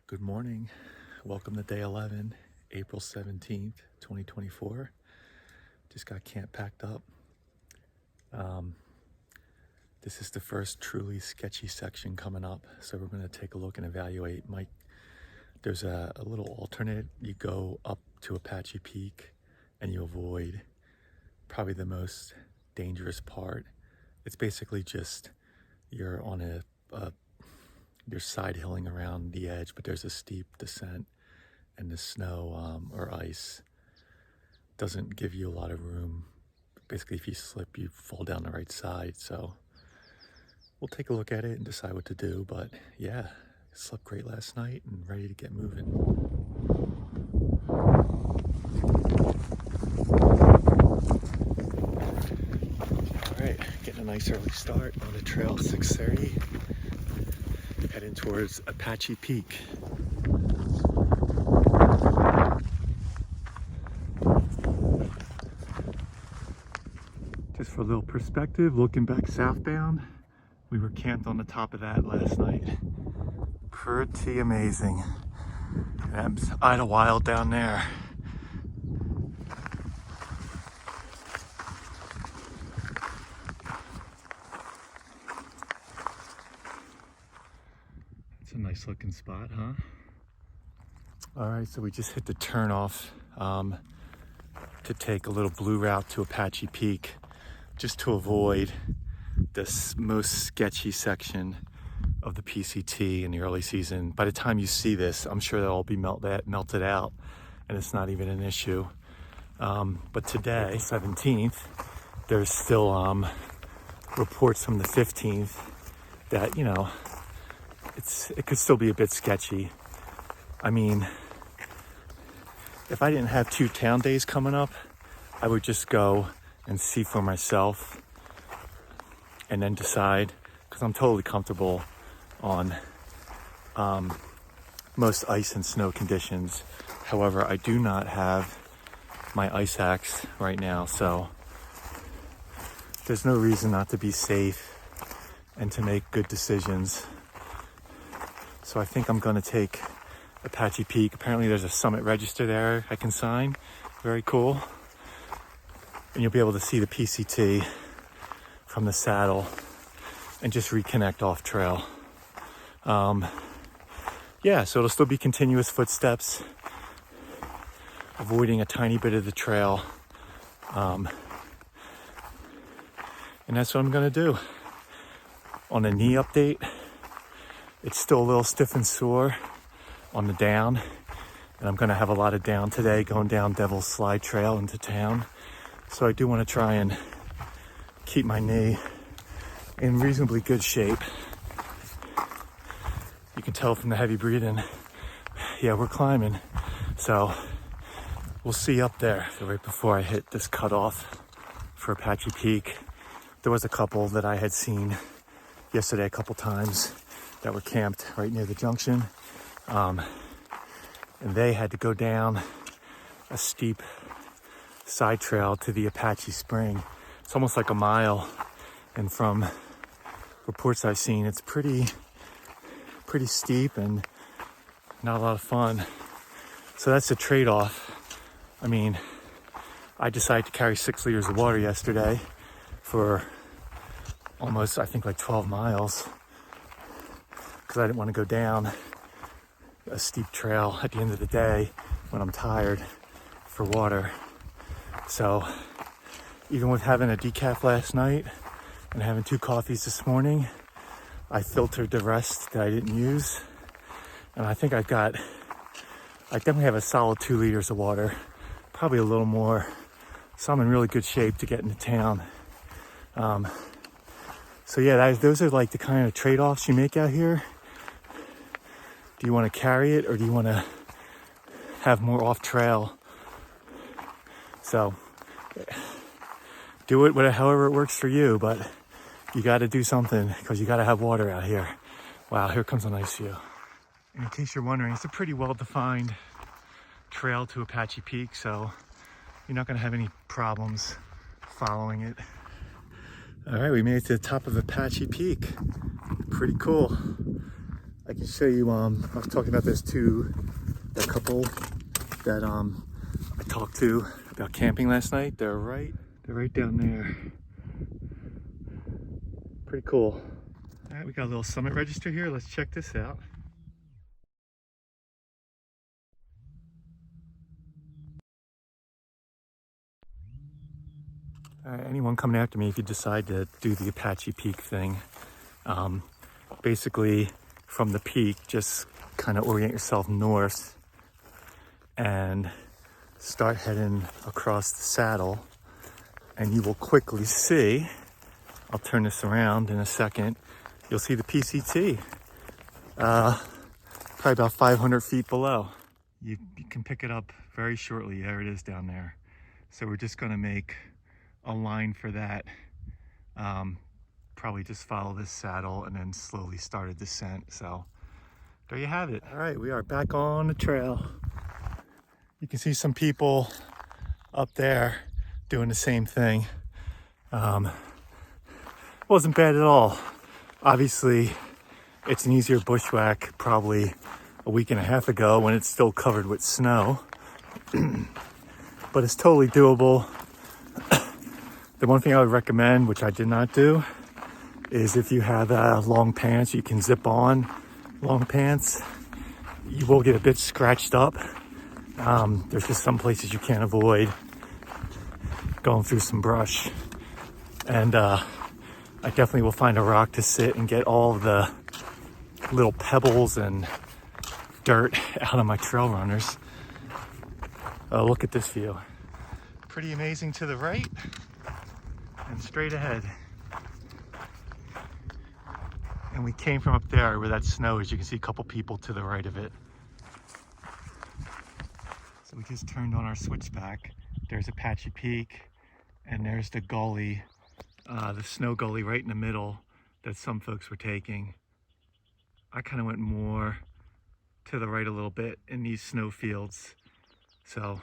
Good morning. Welcome to day 11, April 17th, 2024. Just got camp packed up. This is the first truly sketchy section coming up, so we're going to take a look and evaluate. There's a little alternate. You go up to Apache Peak and you avoid probably the most dangerous part. It's basically just you're on you're side hilling around the edge, but there's a steep descent, and the snow or ice doesn't give you a lot of room. Basically, if you slip, you fall down the right side. So we'll take a look at it and decide what to do. But yeah, slept great last night and ready to get moving. All right, getting a nice early start on the trail, 6:30. Heading towards Apache Peak. Just for a little perspective, looking back southbound, we were camped on the top of that last night. Pretty amazing. And that's Idyllwild down there. It's a nice looking spot, huh? All right, so we just hit the turnoff to take a little blue route to Apache Peak, just to avoid this most sketchy section of the PCT in the early season. By the time you see this, I'm sure they'll all be melted out, and it's not even an issue. But today, 17th, there's still reports from the 15th that, it could still be a bit sketchy. I mean, if I didn't have 2 town days coming up, I would just go and see for myself and then decide, because I'm totally comfortable on most ice and snow conditions. However, I do not have my ice axe right now, so there's no reason not to be safe and to make good decisions. So I think I'm going to take Apache Peak. Apparently there's a summit register there I can sign. Very cool. And you'll be able to see the PCT from the saddle and just reconnect off trail. Yeah, so it'll still be continuous footsteps, avoiding a tiny bit of the trail. And that's what I'm gonna do. On a knee update, it's still a little stiff and sore on the down, and I'm gonna have a lot of down today, going down Devil's Slide Trail into town. So I do want to try and keep my knee in reasonably good shape. You can tell from the heavy breathing. Yeah, we're climbing. So we'll see up there. So right before I hit this cutoff for Apache Peak, there was a couple that I had seen yesterday a couple times that were camped right near the junction. And they had to go down a steep side trail to the Apache Spring. It's almost like a mile, and from reports I've seen, it's pretty steep and not a lot of fun. So that's a trade-off. I mean, I decided to carry 6 liters of water yesterday for almost, I think, like 12 miles because I didn't want to go down a steep trail at the end of the day when I'm tired for water. So even with having a decaf last night and having 2 coffees this morning, I filtered the rest that I didn't use. And I think I definitely have a solid 2 liters of water, probably a little more. So I'm in really good shape to get into town. So yeah, those are like the kind of trade-offs you make out here. Do you want to carry it, or do you want to have more off trail? So do it however it works for you, but you got to do something because you got to have water out here. Wow, here comes a nice view. And in case you're wondering, it's a pretty well-defined trail to Apache Peak, so you're not going to have any problems following it. All right, we made it to the top of Apache Peak. Pretty cool. I can show you, I was talking about this to that couple that I talked to about camping last night. They're right down there. Pretty cool. All right, we got a little summit register here. Let's check this out. All right, anyone coming after me, if you decide to do the Apache Peak thing, basically from the peak, just kind of orient yourself north and start heading across the saddle, and you will quickly see, I'll turn this around in a second, you'll see the PCT, probably about 500 feet below. You can pick it up very shortly. There it is down there. So we're just gonna make a line for that. Probably just follow this saddle and then slowly start a descent. So there you have it. All right, we are back on the trail. You can see some people up there doing the same thing. Wasn't bad at all. Obviously, it's an easier bushwhack probably a week and a half ago when it's still covered with snow. But it's totally doable. The one thing I would recommend, which I did not do, is if you have long pants, you can zip on long pants. You will get a bit scratched up. There's just some places you can't avoid going through some brush. And I definitely will find a rock to sit and get all of the little pebbles and dirt out of my trail runners. Look at this view. Pretty amazing to the right and straight ahead. And we came from up there where that snow is. You can see a couple people to the right of it. So we just turned on our switchback. There's Apache Peak, and there's the gully, the snow gully right in the middle that some folks were taking. I kind of went more to the right a little bit in these snow fields. So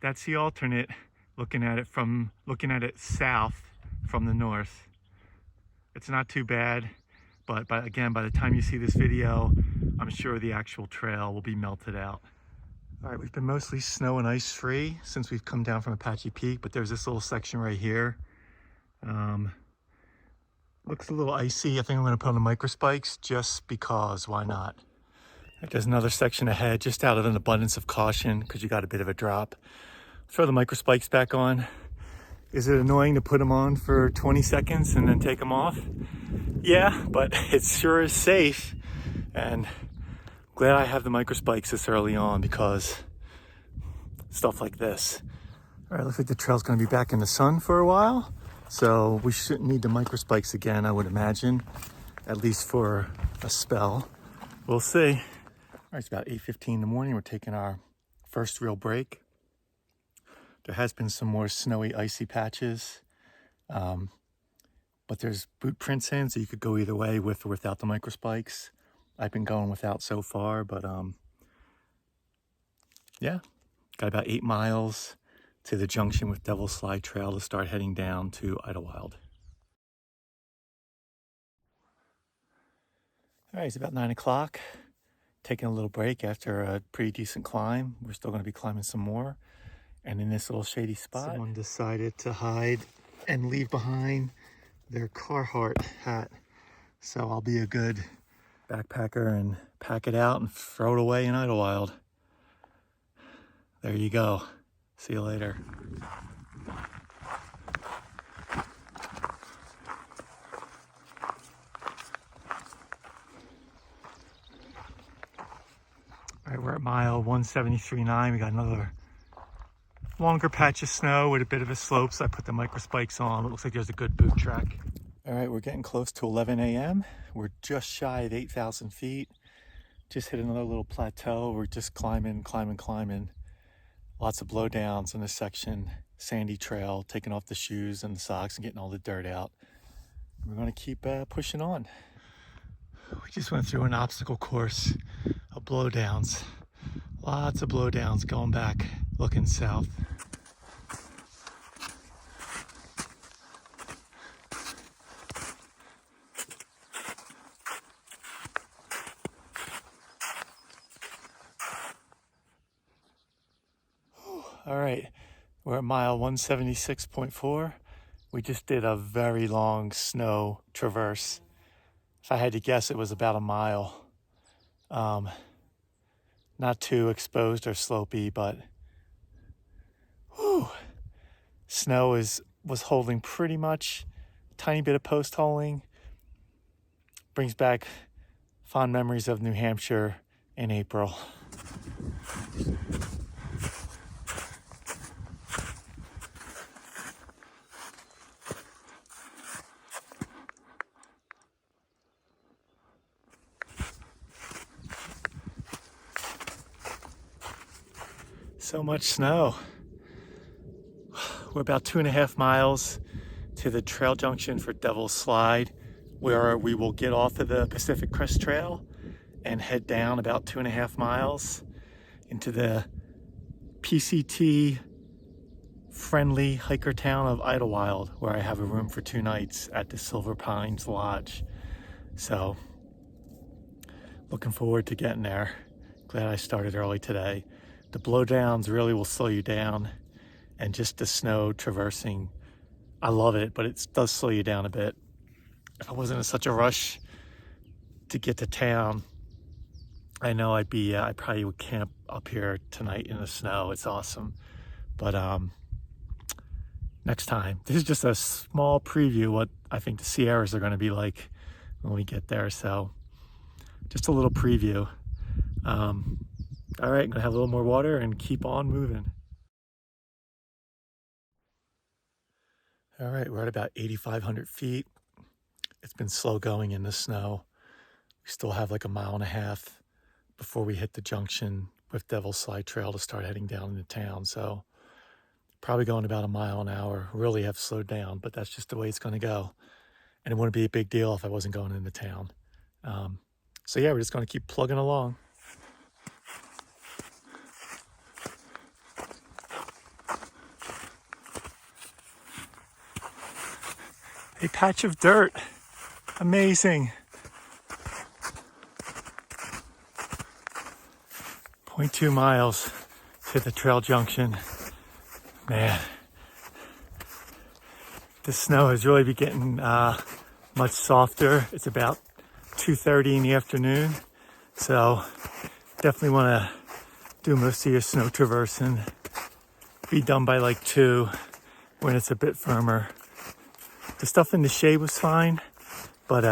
that's the alternate, looking at it south from the north. It's not too bad, but again, by the time you see this video, I'm sure the actual trail will be melted out. All right, we've been mostly snow and ice free since we've come down from Apache Peak, but there's this little section right here. Looks a little icy. I think I'm gonna put on the micro spikes just because, why not? There's another section ahead, just out of an abundance of caution, because you got a bit of a drop. Throw the micro spikes back on. Is it annoying to put them on for 20 seconds and then take them off? Yeah, but it sure is safe. And glad I have the micro spikes this early on, because stuff like this. All right, looks like the trail's gonna be back in the sun for a while. So we shouldn't need the micro spikes again, I would imagine, at least for a spell. We'll see. All right, it's about 8:15 in the morning. We're taking our first real break. There has been some more snowy, icy patches, but there's boot prints in, so you could go either way, with or without the micro spikes. I've been going without so far, but yeah, got about 8 miles to the junction with Devil's Slide Trail to start heading down to Idyllwild. All right, it's about 9 o'clock. Taking a little break after a pretty decent climb. We're still going to be climbing some more. And in this little shady spot, someone decided to hide and leave behind their Carhartt hat. So I'll be a good backpacker and pack it out and throw it away in Idyllwild. There you go. See you later. All right, we're at mile 173.9. We got another longer patch of snow with a bit of a slope, so I put the micro spikes on. It looks like there's a good boot track. All right, we're getting close to 11 a.m. We're just shy of 8,000 feet. Just hit another little plateau. We're just climbing. Lots of blowdowns in this section. Sandy trail, taking off the shoes and the socks and getting all the dirt out. We're gonna keep pushing on. We just went through an obstacle course of blowdowns. Lots of blowdowns going back, looking south. All right, we're at mile 176.4. We just did a very long snow traverse. If I had to guess, it was about a mile. Not too exposed or slopey, but whew, snow was holding pretty much. Tiny bit of post holing. Brings back fond memories of New Hampshire in April. So much snow. We're about 2.5 miles to the trail junction for Devil's Slide, where we will get off of the Pacific Crest Trail and head down about 2.5 miles into the PCT friendly hiker town of Idyllwild, where I have a room for 2 nights at the Silver Pines Lodge. So looking forward to getting there. Glad I started early today. The Blowdowns really will slow you down, and just the snow traversing, I love it, but it does slow you down a bit. If I wasn't in such a rush to get to town, I know I probably would camp up here tonight in the snow. It's awesome. But next time. This is just a small preview what I think the Sierras are going to be like when we get there. So just a little preview. All right, I'm gonna have a little more water and keep on moving. All right, we're at about 8,500 feet. It's been slow going in the snow. We still have like 1.5 miles before we hit the junction with Devil's Slide Trail to start heading down into town. So probably going about 1 mile an hour. Really have slowed down, but that's just the way it's gonna go. And it wouldn't be a big deal if I wasn't going into town. So yeah, we're just gonna keep plugging along. A patch of dirt. Amazing. 0.2 miles to the trail junction. Man, the snow has really been getting much softer. It's about 2:30 in the afternoon. So definitely want to do most of your snow traversing. Be done by like 2 when it's a bit firmer. The stuff in the shade was fine, but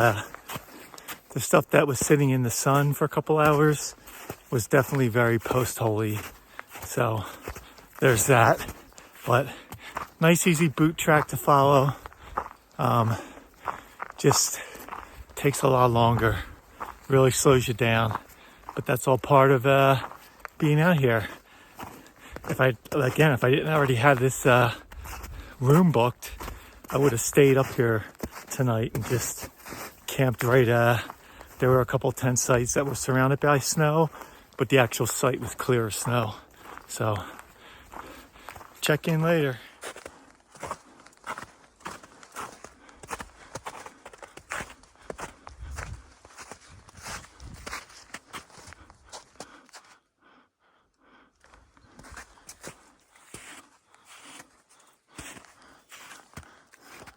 the stuff that was sitting in the sun for a couple hours was definitely very post-holy. So there's that. But nice easy boot track to follow. Just takes a lot longer. Really slows you down. But that's all part of being out here. If I didn't already have this room booked, I would have stayed up here tonight and just camped right. There were a couple tent sites that were surrounded by snow, but the actual site was clear of snow. So check in later.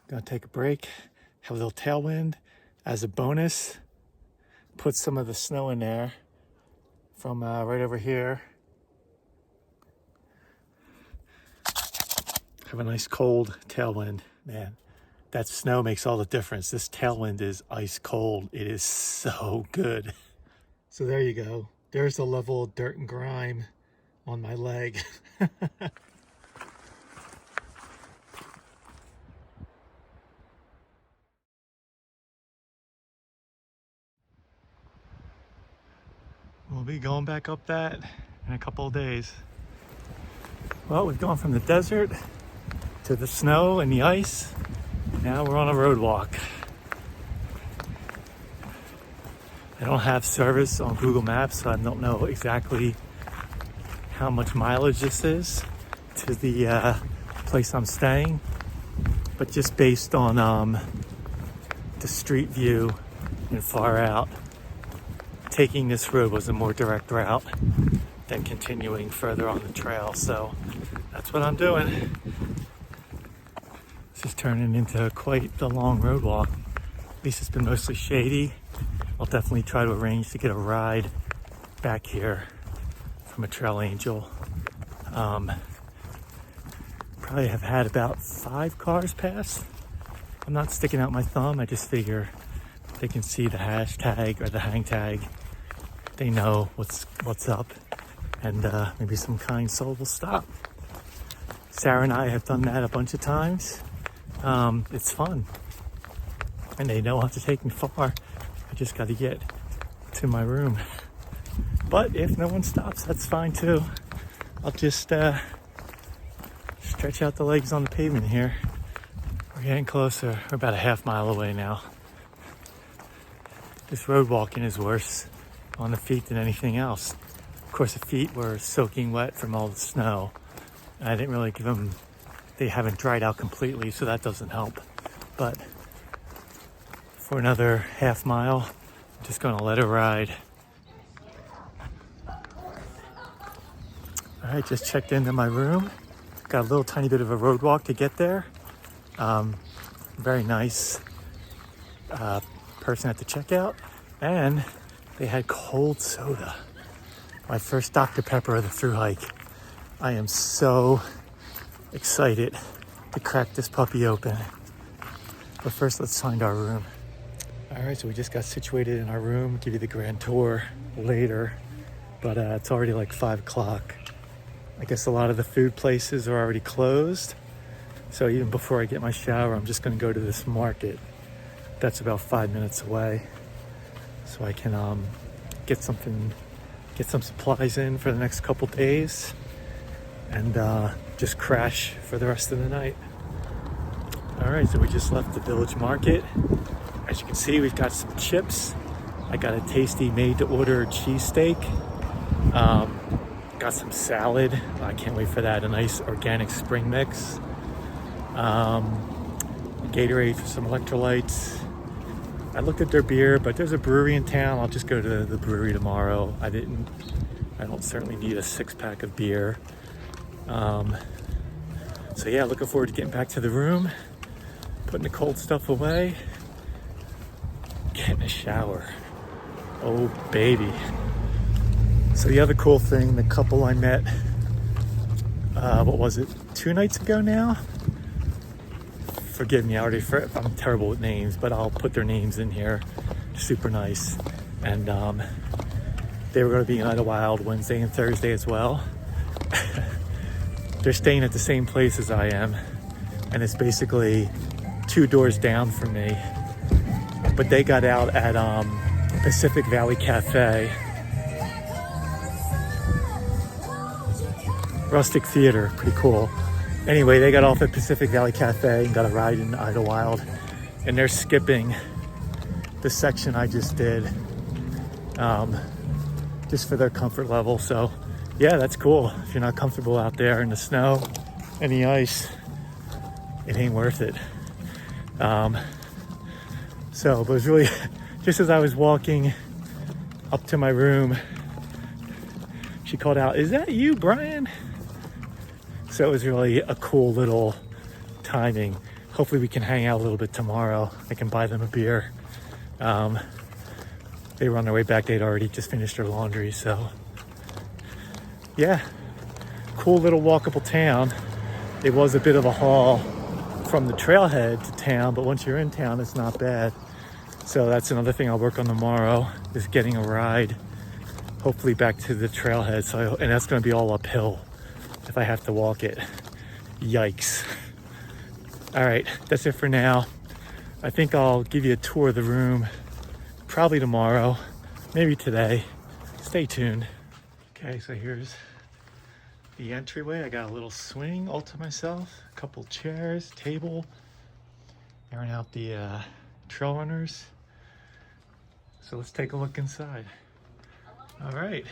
Gonna take a break, have a little tailwind. As a bonus, put some of the snow in there from right over here. Have a nice cold tailwind. Man, that snow makes all the difference. This tailwind is ice cold. It is so good. So there you go. There's the level of dirt and grime on my leg. We'll be going back up that in a couple of days. Well, we've gone from the desert to the snow and the ice. Now we're on a road walk. I don't have service on Google Maps, so I don't know exactly how much mileage this is to the place I'm staying. But just based on the street view and far out, taking this road was a more direct route than continuing further on the trail. So That's what I'm doing. This is turning into quite the long road walk. At least it's been mostly shady. I'll definitely try to arrange to get a ride back here from a trail angel. Probably have had about 5 cars pass. I'm not sticking out my thumb. I just figure they can see the hashtag or the hang tag. They know what's up, and maybe some kind soul will stop. Sarah and I have done that a bunch of times. It's fun, and they don't have to take me far. I just got to get to my room. But if no one stops, that's fine too. I'll just stretch out the legs on the pavement here. We're getting closer. We're about a half mile away now. This road walking is worse on the feet than anything else. Of course, the feet were soaking wet from all the snow. And I didn't really give them, they haven't dried out completely, so that doesn't help. But for another half mile, I'm just gonna let it ride. All right, just checked into my room. Got a little tiny bit of a road walk to get there. Very nice person at the checkout, and they had cold soda. My first Dr. Pepper of the Thru-Hike. I am so excited to crack this puppy open. But first, let's find our room. All right, so we just got situated in our room. Give you the grand tour later, but it's already like 5 o'clock. I guess a lot of the food places are already closed. So even before I get my shower, I'm just gonna go to this market. That's about 5 minutes away. So I can get some supplies in for the next couple days, and just crash for the rest of the night. All right, so we just left the village market. As you can see, we've got some chips. I got a tasty made-to-order cheesesteak. Got some salad. I can't wait for that. A nice organic spring mix. Gatorade for some electrolytes. I looked at their beer, but there's a brewery in town. I'll just go to the brewery tomorrow. I don't certainly need a 6-pack of beer. So yeah, looking forward to getting back to the room, putting the cold stuff away, getting a shower. Oh baby. So the other cool thing, the couple I met, what was it, 2 nights ago now? Forgive me, I'm terrible with names, but I'll put their names in here. Super nice. And they were going to be in Idyllwild Wednesday and Thursday as well. They're staying at the same place as I am, and it's basically 2 doors down from me. But they got out at Pacific Valley Cafe. Rustic Theater, pretty cool. Anyway, they got off at Pacific Valley Cafe and got a ride in Idyllwild, and they're skipping the section I just did, just for their comfort level. So yeah, that's cool. If you're not comfortable out there in the snow and the ice, it ain't worth it. So it was really, just as I was walking up to my room, she called out, "Is that you, Brian?" So it was really a cool little timing. Hopefully we can hang out a little bit tomorrow. I can buy them a beer. They were on their way back. They'd already just finished their laundry. So yeah, cool little walkable town. It was a bit of a haul from the trailhead to town, but once you're in town, it's not bad. So that's another thing I'll work on tomorrow, is getting a ride, hopefully back to the trailhead. And that's gonna be all uphill if I have to walk it. Yikes. All right, that's it for now. I think I'll give you a tour of the room probably tomorrow, maybe today. Stay tuned. Okay, so here's the entryway. I got a little swing all to myself, a couple chairs, table, airing out the trail runners. So let's take a look inside. All right,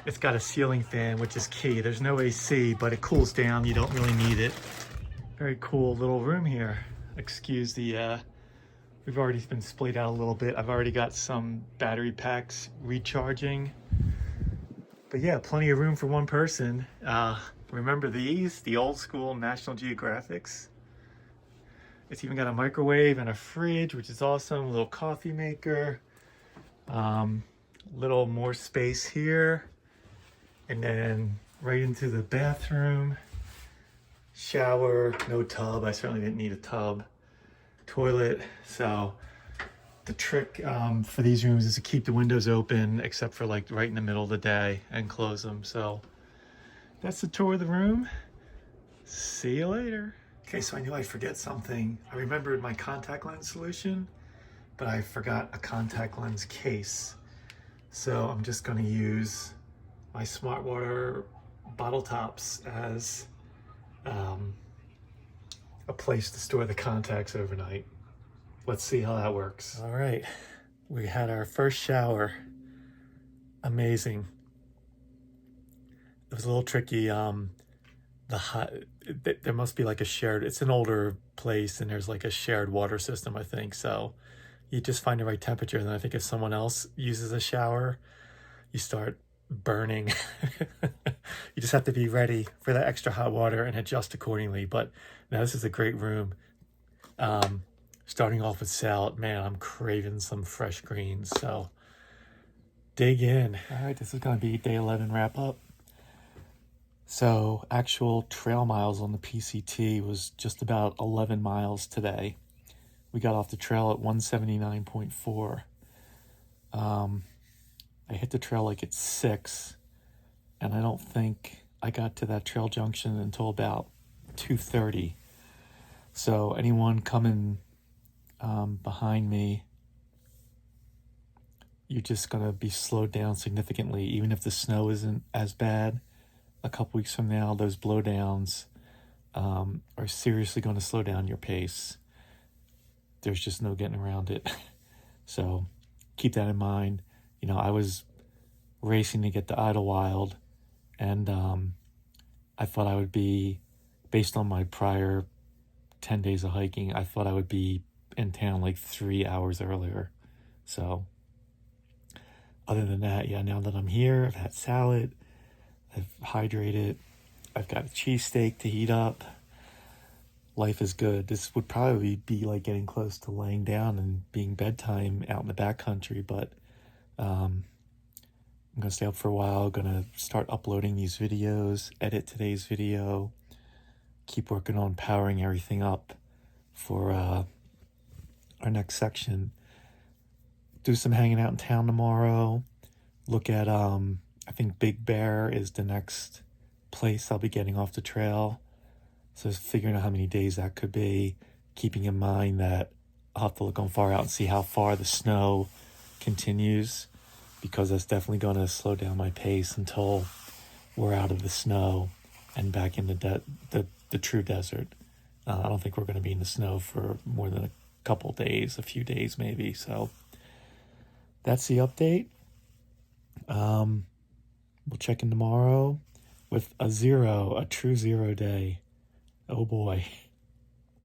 it's got a ceiling fan, which is key. There's no AC, but it cools down. You don't really need it. Very cool little room here. Excuse the, we've already been splayed out a little bit. I've already got some battery packs recharging. But yeah, plenty of room for one person. Remember these? The old school National Geographics. It's even got a microwave and a fridge, which is awesome. A little coffee maker. Little more space here. And then right into the bathroom. Shower, no tub. I certainly didn't need a tub. Toilet. So the trick for these rooms is to keep the windows open except for like right in the middle of the day and close them. So that's the tour of the room. See you later. Okay, so I knew I'd forget something. I remembered my contact lens solution, but I forgot a contact lens case. So I'm just gonna use my Smart Water bottle tops as a place to store the contacts overnight. Let's see how that works. All right, we had our first shower. Amazing. It was a little tricky. There must be like a shared, it's an older place and there's like a shared water system, I think. So you just find the right temperature. And then I think if someone else uses a shower, you start burning. You just have to be ready for that extra hot water and adjust accordingly. But now this is a great room. Starting off with salad, man, I'm craving some fresh greens. So dig in. All right, this is gonna be day 11 wrap up. So actual trail miles on the PCT was just about 11 miles today. We got off the trail at 179.4. I hit the trail like at 6, and I don't think I got to that trail junction until about 2:30. So anyone coming behind me, you're just gonna be slowed down significantly, even if the snow isn't as bad. A couple weeks from now, those blowdowns are seriously going to slow down your pace. There's just no getting around it. So keep that in mind. You know, I was racing to get to Idyllwild, and I thought I would be, based on my prior 10 days of hiking, I thought I would be in town like 3 hours earlier. So other than that, yeah, now that I'm here, I've had salad, I've hydrated, I've got a cheesesteak to heat up. Life is good. This would probably be like getting close to laying down and being bedtime out in the backcountry, but I'm gonna stay up for a while, gonna start uploading these videos, edit today's video, keep working on powering everything up for our next section. Do some hanging out in town tomorrow. Look at I think Big Bear is the next place I'll be getting off the trail. So just figuring out how many days that could be, keeping in mind that I'll have to look on far out and see how far the snow continues, because that's definitely going to slow down my pace until we're out of the snow and back in the true desert. I don't think we're going to be in the snow for more than a couple days, a few days maybe. So that's the update. We'll check in tomorrow with a true zero day. Oh boy.